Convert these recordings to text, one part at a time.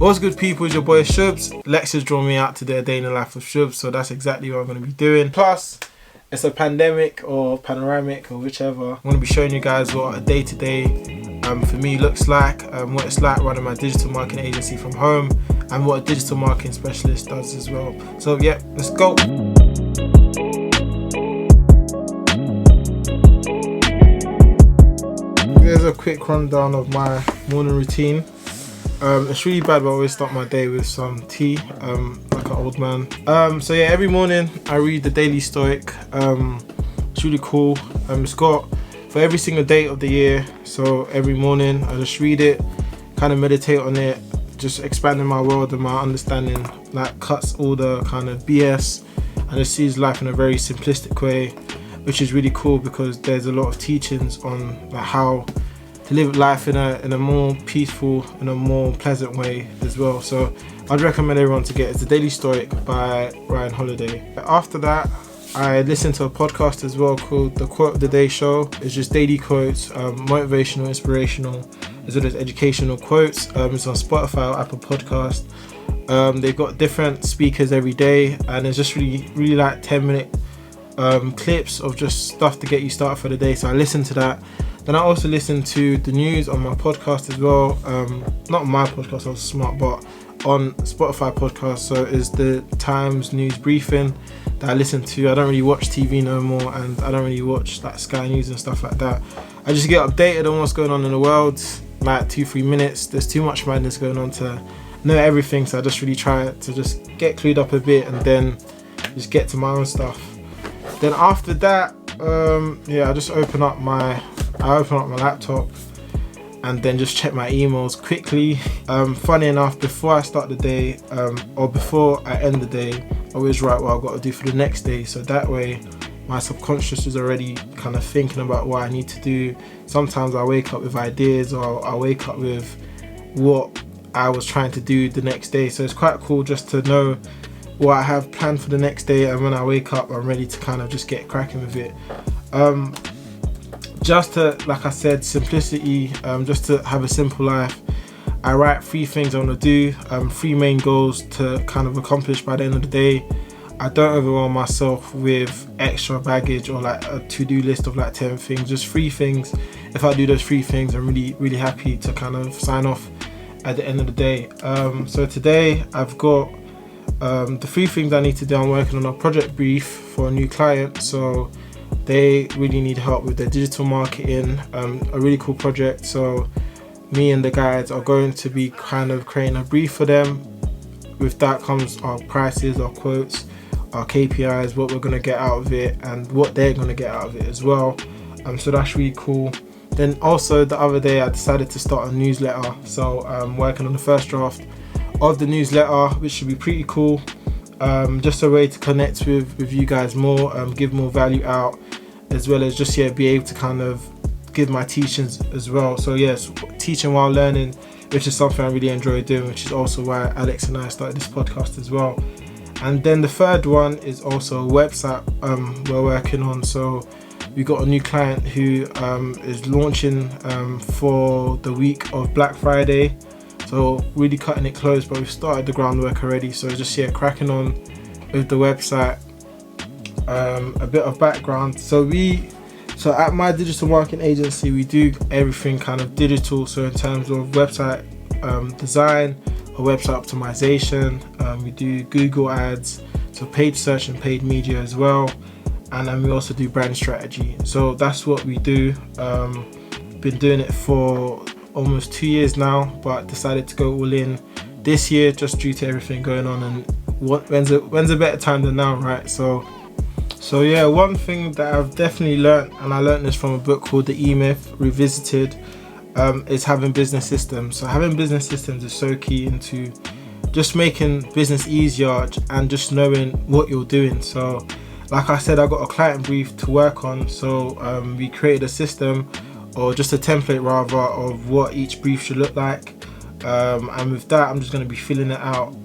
What's good, people? It's your boy Shubbz. Lex has drawn me out to their day in the life of Shubbz, so that's exactly what I'm going to be doing. Plus, it's a pandemic or panoramic or whichever. I'm going to be showing you guys what a day-to-day for me looks like, what it's like running my digital marketing agency from home, and what a digital marketing specialist does as well. So yeah, let's go. Here's a quick rundown of my morning routine. It's really bad, but I always start my day with some tea, like an old man. So yeah, every morning I read the Daily Stoic. It's really cool. It's got for every single date of the year. So every morning I just read it, kind of meditate on it, just expanding my world and my understanding. That cuts all the kind of BS and just sees life in a very simplistic way, which is really cool because there's a lot of teachings on like how to live life in a more peaceful, in a more pleasant way as well. So I'd recommend everyone to get it. It's the Daily Stoic by Ryan Holiday. After that, I listen to a podcast as well called The Quote of the Day Show. It's just daily quotes, motivational, inspirational, as well as educational quotes. It's on Spotify or Apple Podcast. They've got different speakers every day, and it's just really like 10-minute clips of just stuff to get you started for the day. So I listen to that. Then I also listen to the news on my podcast as well. Not my podcast, I was smart, but on Spotify podcast. So it's the Times News Briefing that I listen to. I don't really watch TV no more, and I don't really watch like Sky News and stuff like that. I just get updated on what's going on in the world, like 2-3 minutes. There's too much madness going on to know everything, so I just really try to just get clued up a bit and then just get to my own stuff. Then after that, I just open up my laptop and then just check my emails quickly. Funny enough, before I start the day or before I end the day, I always write what I've got to do for the next day, so that way my subconscious is already kind of thinking about what I need to do. Sometimes I wake up with ideas, or I wake up with what I was trying to do the next day, so it's quite cool just to know what I have planned for the next day, and when I wake up I'm ready to kind of just get cracking with it. Just to, like I said, simplicity, just to have a simple life. I write 3 things I want to do, 3 main goals to kind of accomplish by the end of the day. I don't overwhelm myself with extra baggage or like a to-do list of like 10 things, just 3 things. If I do those 3 things, I'm really happy to kind of sign off at the end of the day. So today I've got the 3 things I need to do. I'm working on a project brief for a new client, so they really need help with their digital marketing, a really cool project. So me and the guys are going to be kind of creating a brief for them. With that comes our prices, our quotes, our KPIs, what we're going to get out of it and what they're going to get out of it as well. So that's really cool. Then also the other day I decided to start a newsletter. So I'm working on the first draft of the newsletter, which should be pretty cool. Just a way to connect with you guys more, give more value out, as well as just be able to kind of give my teachings as well. So yes, teaching while learning, which is something I really enjoy doing, which is also why Alex and I started this podcast as well. And then the third one is also a website we're working on. So we got a new client who is launching for the week of Black Friday. So really cutting it close, but we've started the groundwork already. So just cracking on with the website. A bit of background. So at my digital marketing agency, we do everything kind of digital. So in terms of website design or website optimization, we do Google ads, so paid search and paid media as well. And then we also do brand strategy. So that's what we do. Been doing it for almost 2 years now, but decided to go all in this year just due to everything going on, and when's a better time than now, right? So yeah, one thing that I've definitely learned, and I learned this from a book called The E-Myth Revisited, is having business systems. So having business systems is so key into just making business easier and just knowing what you're doing. So like I said, I got a client brief to work on, so we created a system, or just a template rather, of what each brief should look like, and with that I'm just going to be filling it out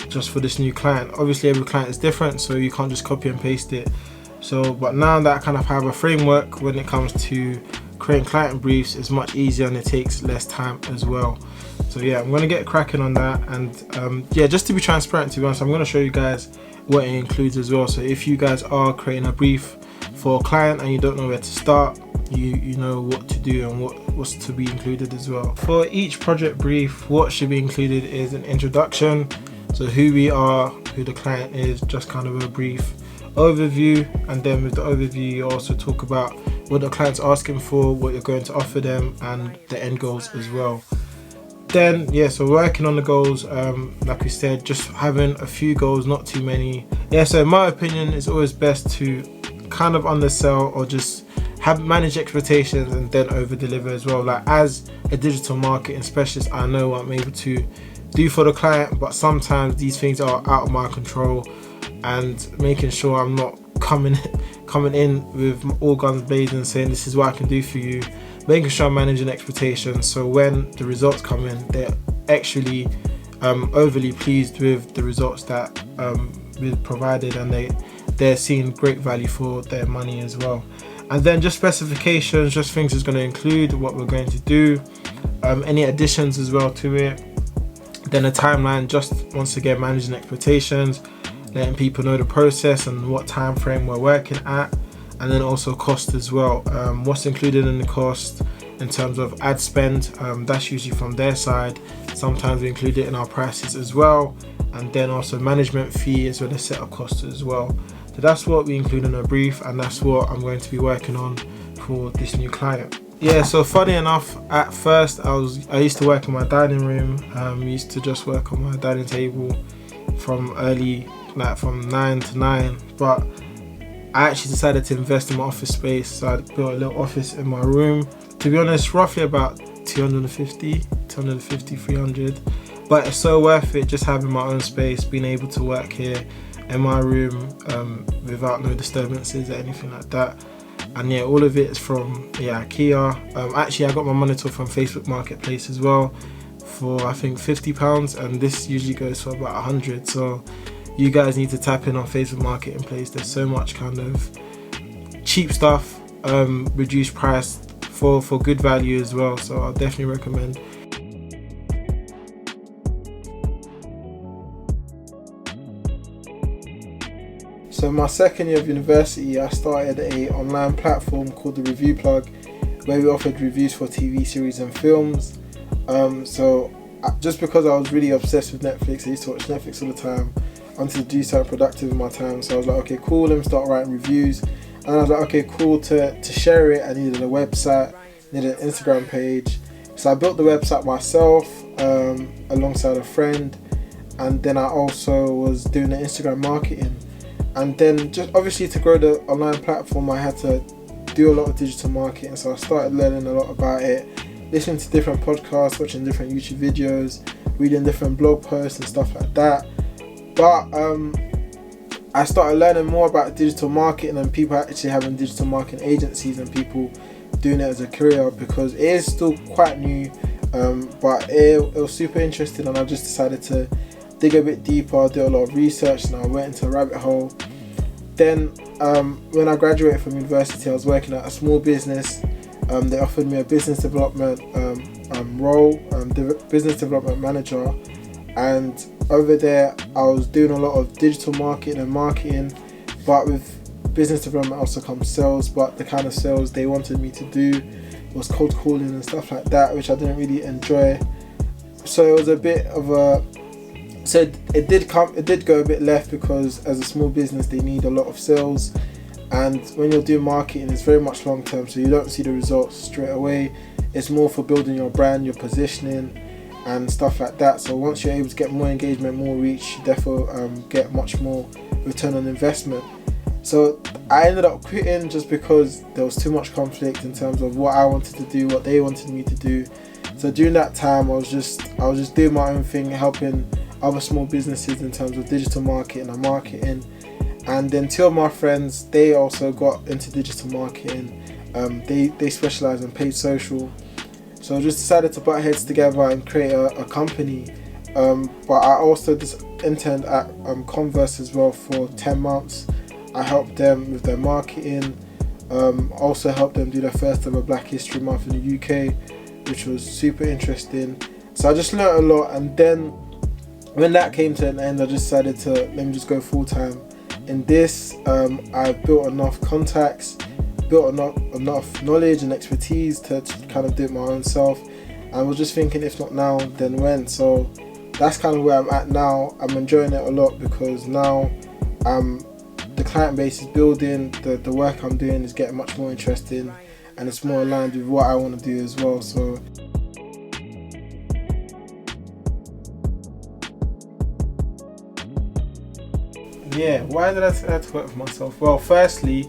just for this new client. Obviously every client is different, so you can't just copy and paste it. So but now that I kind of have a framework when it comes to creating client briefs is much easier and it takes less time as well. So yeah, I'm going to get cracking on that. And yeah, just to be transparent, to be honest, I'm going to show you guys what it includes as well. So if you guys are creating a brief for a client and you don't know where to start, you know what to do and what's to be included as well. For each project brief, what should be included is an introduction, so who we are, who the client is, just kind of a brief overview. And then with the overview, you also talk about what the client's asking for, what you're going to offer them, and the end goals as well. Then yeah, so working on the goals, like we said, just having a few goals, not too many. Yeah, so in my opinion, it's always best to kind of undersell or just manage expectations and then over deliver as well. Like as a digital marketing specialist, I know what I'm able to do for the client, but sometimes these things are out of my control, and making sure I'm not coming in with all guns blazing saying this is what I can do for you, making sure I'm managing expectations, so when the results come in, they're actually overly pleased with the results that we've provided, and they're seeing great value for their money as well. And then just specifications, just things it's going to include, what we're going to do, any additions as well to it. Then a timeline, just once again managing expectations, letting people know the process and what time frame we're working at. And then also cost as well, what's included in the cost in terms of ad spend, that's usually from their side. Sometimes we include it in our prices as well. And then also management fee as well as setup costs as well. So that's what we include in a brief, and that's what I'm going to be working on for this new client. Yeah, so funny enough, at first I used to work in my dining room. Used to just work on my dining table from 9 to 9, but I actually decided to invest in my office space, so I built a little office in my room. To be honest, roughly about 300, but it's so worth it just having my own space, being able to work here in my room without no disturbances or anything like that. And yeah, all of it is from IKEA. Actually, I got my monitor from Facebook Marketplace as well for I think £50, and this usually goes for about 100. So you guys need to tap in on Facebook Marketplace. There's so much kind of cheap stuff, reduced price for good value as well. So I'll definitely recommend. So my second year of university, I started an online platform called the Review Plug, where we offered reviews for TV series and films. So just because I was really obsessed with Netflix, I used to watch Netflix all the time. I wanted to do something productive with my time, so I was like, okay, cool, let me start writing reviews. And I was like, okay, cool, to share it, I needed a website, needed an Instagram page. So I built the website myself, alongside a friend, and then I also was doing the Instagram marketing. And then just obviously to grow the online platform, I had to do a lot of digital marketing, so I started learning a lot about it, listening to different podcasts, watching different YouTube videos, reading different blog posts and stuff like that. But I started learning more about digital marketing and people actually having digital marketing agencies and people doing it as a career, because it is still quite new, but it was super interesting, and I just decided to dig a bit deeper, do a lot of research, and I went into a rabbit hole. Then when I graduated from university, I was working at a small business. They offered me a business development role, business development manager, and over there I was doing a lot of digital marketing, but with business development also comes sales, but the kind of sales they wanted me to do was cold calling and stuff like that, which I didn't really enjoy. So it was a bit of a it did go a bit left, because as a small business they need a lot of sales, and when you're doing marketing it's very much long term, so you don't see the results straight away. It's more for building your brand, your positioning and stuff like that. So once you're able to get more engagement, more reach, you definitely get much more return on investment. So I ended up quitting just because there was too much conflict in terms of what I wanted to do, what they wanted me to do. So during that time I was just doing my own thing, helping other small businesses in terms of digital marketing and marketing. And then two of my friends, they also got into digital marketing. They specialize in paid social. So I just decided to butt heads together and create a company. But I also just interned at Converse as well for 10 months. I helped them with their marketing. Also helped them do their first ever Black History Month in the UK, which was super interesting. So I just learned a lot, and then when that came to an end, I just decided to let me just go full time in this. I built enough contacts, built enough knowledge and expertise to kind of do it my own self. I was just thinking, if not now, then when? So that's kind of where I'm at now. I'm enjoying it a lot because now the client base is building, the work I'm doing is getting much more interesting, and it's more aligned with what I want to do as well. So yeah, why did I decide to work for myself? Well, firstly,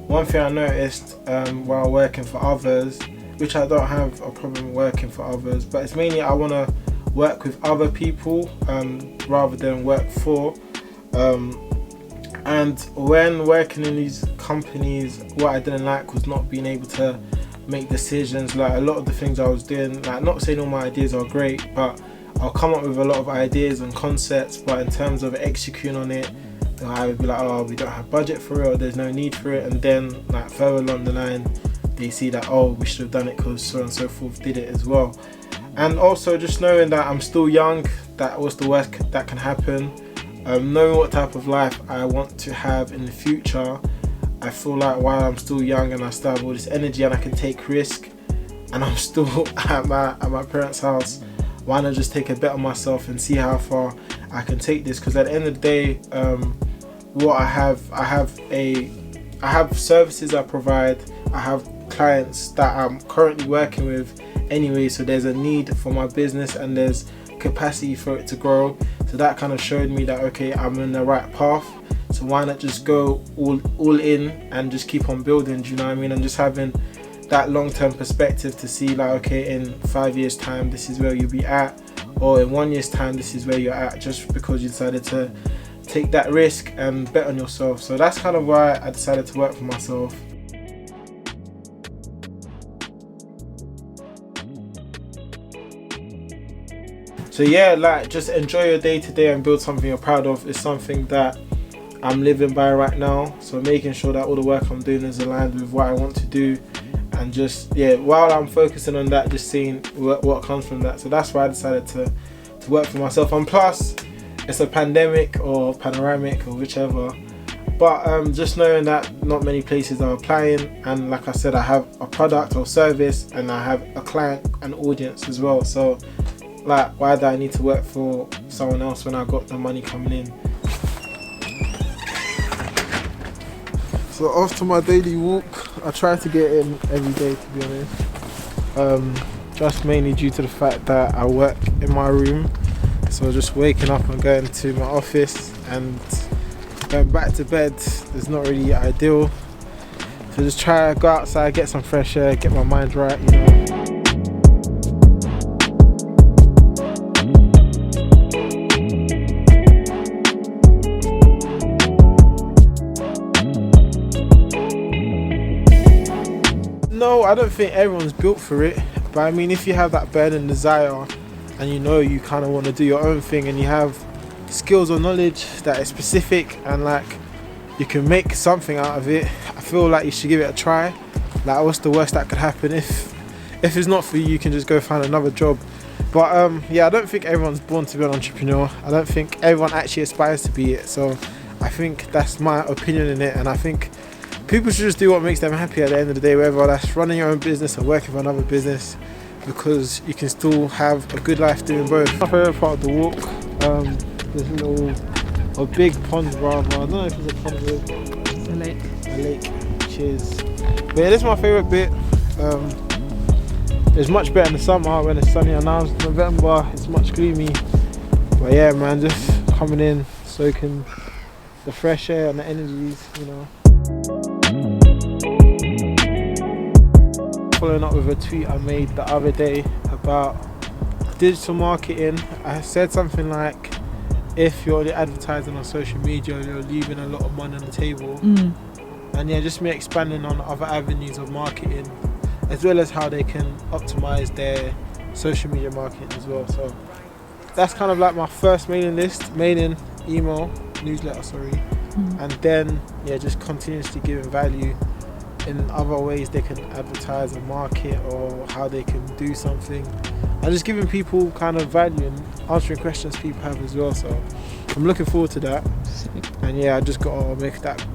one thing I noticed while working for others, which I don't have a problem working for others, but it's mainly I want to work with other people rather than work for. And when working in these companies, what I didn't like was not being able to make decisions. Like a lot of the things I was doing, like not saying all my ideas are great, but I'll come up with a lot of ideas and concepts, but in terms of executing on it, I would be like, oh, we don't have budget for it, or there's no need for it. And then like further along the line, they see that, oh, we should have done it because so on and so forth did it as well. And also just knowing that I'm still young, that what's the worst that can happen. Knowing what type of life I want to have in the future, I feel like while I'm still young and I still have all this energy and I can take risk, and I'm still at my parents' house, why not just take a bet on myself and see how far I can take this? Because at the end of the day, what I have services I provide, I have clients that I'm currently working with anyway, so there's a need for my business and there's capacity for it to grow. So that kind of showed me that, okay, I'm in the right path, so why not just go all in and just keep on building, do you know what I mean? And just having that long-term perspective to see like, okay, in 5 years time this is where you'll be at, or in 1 year's time this is where you're at, just because you decided to take that risk and bet on yourself. So that's kind of why I decided to work for myself. So yeah, like just enjoy your day to day and build something you're proud of is something that I'm living by right now. So making sure that all the work I'm doing is aligned with what I want to do, and just while I'm focusing on that, just seeing what comes from that. So that's why I decided to work for myself. And plus, it's a pandemic or panoramic or whichever, but just knowing that not many places are applying, and like I said, I have a product or service and I have a client and audience as well. So like, why do I need to work for someone else when I got the money coming in? So after my daily walk, I try to get in every day, to be honest. Just mainly due to the fact that I work in my room. So just waking up and going to my office and going back to bed is not really ideal. So just try to go outside, get some fresh air, get my mind right, you know. No, I don't think everyone's built for it, but I mean, if you have that burning desire and you know you kind of want to do your own thing and you have skills or knowledge that is specific and like you can make something out of it, I feel like you should give it a try. Like, what's the worst that could happen? If it's not for you, you can just go find another job. But yeah, I don't think everyone's born to be an entrepreneur. I don't think everyone actually aspires to be it. So I think that's my opinion in it, and I think people should just do what makes them happy at the end of the day, whether that's running your own business or working for another business, because you can still have a good life doing both. My favourite part of the walk, there's a big pond rather, I don't know if it's a pond or it's a lake. A lake, cheers. But yeah, this is my favourite bit. It's much better in the summer when it's sunny, and now it's November, it's much gloomy. But yeah man, just coming in, soaking the fresh air and the energies, you know. Following up with a tweet I made the other day about digital marketing. I said something like, if you're advertising on social media, you're leaving a lot of money on the table. And yeah, just me expanding on other avenues of marketing, as well as how they can optimize their social media marketing as well. So that's kind of like my first mailing email, newsletter, sorry. And then yeah, just continuously giving value in other ways they can advertise and market, or how they can do something, and just giving people kind of value and answering questions people have as well. So I'm looking forward to that. And yeah, I just gotta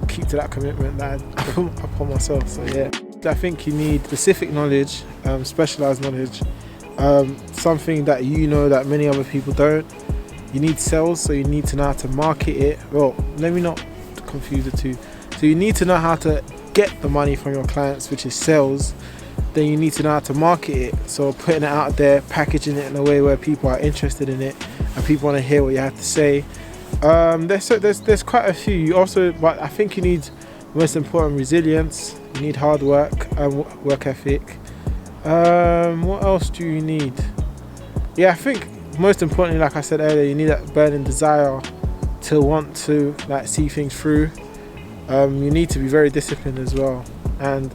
keep to that commitment that I put myself. So yeah, I think you need specific knowledge, specialized knowledge, something that you know that many other people don't. You need sales, so you need to know how to market it. Well, let me not confuse the two. So you need to know how to get the money from your clients, which is sales. Then you need to know how to market it, so putting it out there, packaging it in a way where people are interested in it and people want to hear what you have to say. There's quite a few. You also, but I think you need, most important, resilience. You need hard work and work ethic. What else do you need? Yeah, I think most importantly, like I said earlier, you need that burning desire to want to like see things through. You need to be very disciplined as well, and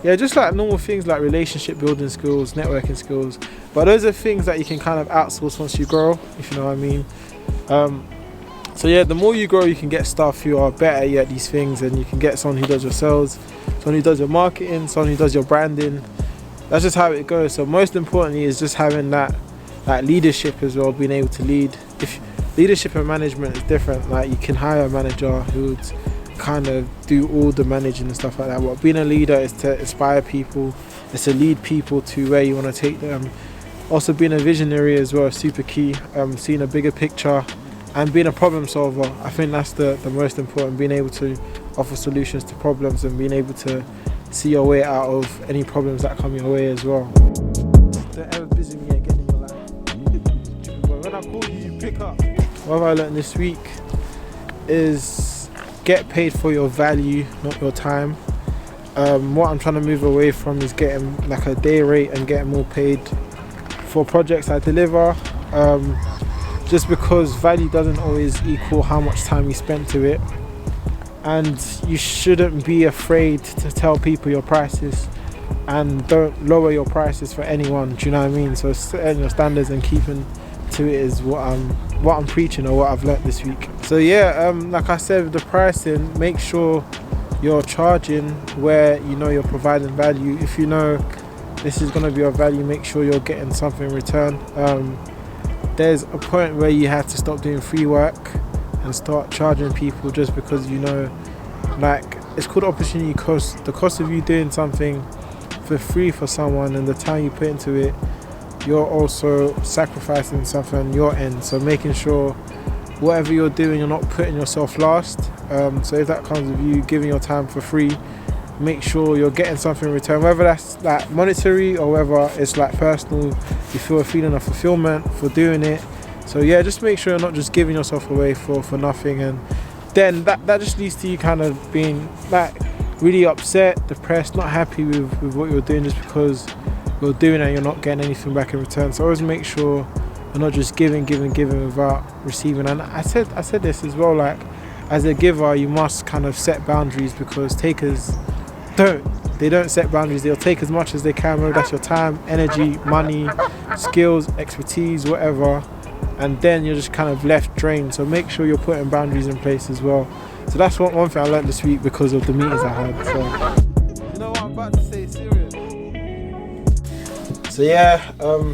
yeah, just like normal things like relationship building skills, networking skills. But those are things that you can kind of outsource once you grow, if you know what I mean. So yeah, the more you grow, you can get staff who are better at these things, and you can get someone who does your sales, someone who does your marketing, someone who does your branding. That's just how it goes. So most importantly is just having that leadership as well, being able to lead. If leadership and management is different, like you can hire a manager who would kind of do all the managing and stuff like that. But being a leader is to inspire people, is to lead people to where you want to take them. Also being a visionary as well is super key, seeing a bigger picture and being a problem solver. I think that's the most important, being able to offer solutions to problems and being able to see your way out of any problems that come your way as well. Don't ever busy me again in your life. When I call you, you pick up. What have I learned this week is get paid for your value, not your time. What I'm trying to move away from is getting like a day rate and getting more paid for projects I deliver, just because value doesn't always equal how much time you spend to it, and you shouldn't be afraid to tell people your prices, and don't lower your prices for anyone. Do you know what I mean? So setting your standards and keeping to it is what I'm preaching, or what I've learnt this week. So yeah, like I said, with the pricing, make sure you're charging where you know you're providing value. If you know this is going to be your value, make sure you're getting something in return. There's a point where you have to stop doing free work and start charging people just because you know, like, it's called opportunity cost. The cost of you doing something for free for someone and the time you put into it, you're also sacrificing something on your end. So making sure whatever you're doing, you're not putting yourself last. So if that comes with you giving your time for free, make sure you're getting something in return, whether that's like monetary or whether it's like personal, you feel a feeling of fulfillment for doing it. So yeah, just make sure you're not just giving yourself away for nothing, and then that just leads to you kind of being like really upset, depressed, not happy with what you're doing just because you're doing it and you're not getting anything back in return. So always make sure you're not just giving without receiving. And I said this as well, like as a giver you must kind of set boundaries, because takers don't set boundaries. They'll take as much as they can, whether that's your time, energy, money, skills, expertise, whatever, and then you're just kind of left drained. So make sure you're putting boundaries in place as well. So that's one thing I learned this week because of the meetings I had. So you know what I'm about to say, serious. So yeah,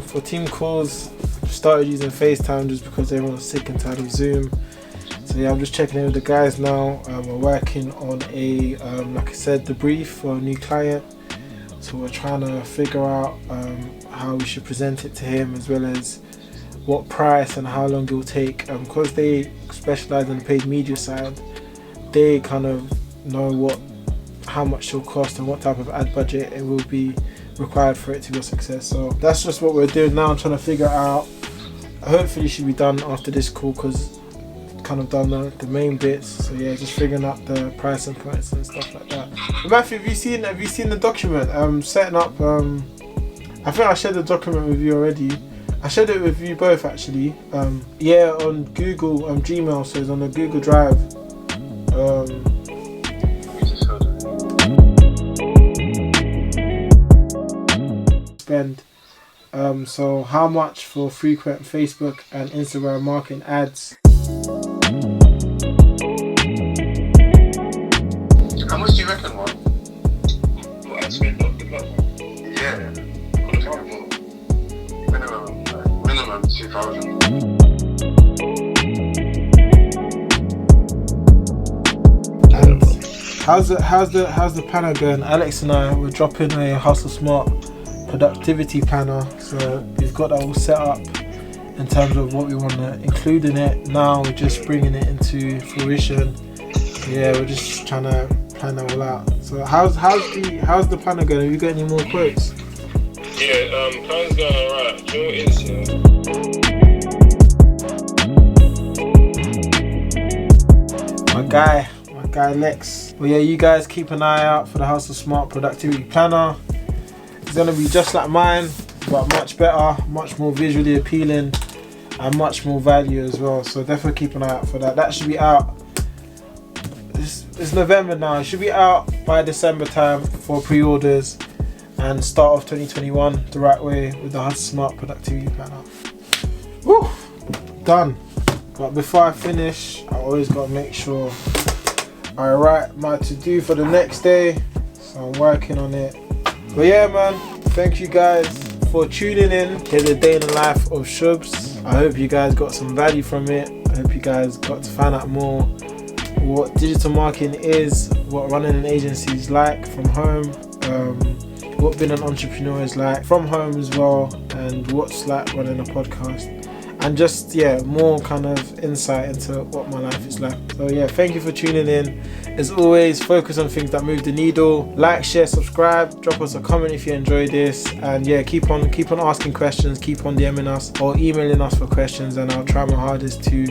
for team calls, started using FaceTime just because everyone was sick and tired of Zoom. So yeah, I'm just checking in with the guys now. We're working on a, like I said, the brief for a new client. So we're trying to figure out how we should present it to him, as well as what price and how long it will take. Because they specialize in the paid media side, they kind of know how much it'll cost and what type of ad budget it will be required for it to be a success. So that's just what we're doing now. I'm trying to figure it out. Hopefully it should be done after this call, because kind of done the main bits. So yeah, just figuring out the pricing points and stuff like that. But Matthew, have you seen the document? Setting up, I think I shared the document with you already. I shared it with you both actually. Yeah, on Google, Gmail, so it's on the Google Drive. Spend. So how much for frequent Facebook and Instagram marketing ads? How much do you reckon, Juan? 2000. And how's the planner going? Alex and I were dropping a Hustle Smart productivity planner, so we've got that all set up in terms of what we want to include in it. Now we're just bringing it into fruition. Yeah, we're just trying to plan that all out. So how's the planner going? Have you got any more quotes? Yeah, plan's going alright. Do you know what it is? My guy Lex. Well, yeah, you guys keep an eye out for the Hustle Smart productivity planner. It's gonna be just like mine, but much better, much more visually appealing, and much more value as well. So definitely keep an eye out for that. That should be out. It's November now. It should be out by December time for pre-orders and start off 2021 the right way with the Hustle Smart productivity planner. Woo! Done. But before I finish, I always gotta make sure I write my to-do for the next day. So I'm working on it. But yeah, man, thank you guys for tuning in to the day in the life of Shubbz. I hope you guys got some value from it. I hope you guys got to find out more what digital marketing is, what running an agency is like from home, what being an entrepreneur is like from home as well, and what's like running a podcast. And just, yeah, more kind of insight into what my life is like. So yeah, thank you for tuning in. As always, focus on things that move the needle. Like, share, subscribe, drop us a comment if you enjoyed this. And yeah, keep on asking questions, keep on DMing us or emailing us for questions, and I'll try my hardest to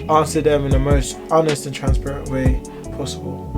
answer them in the most honest and transparent way possible.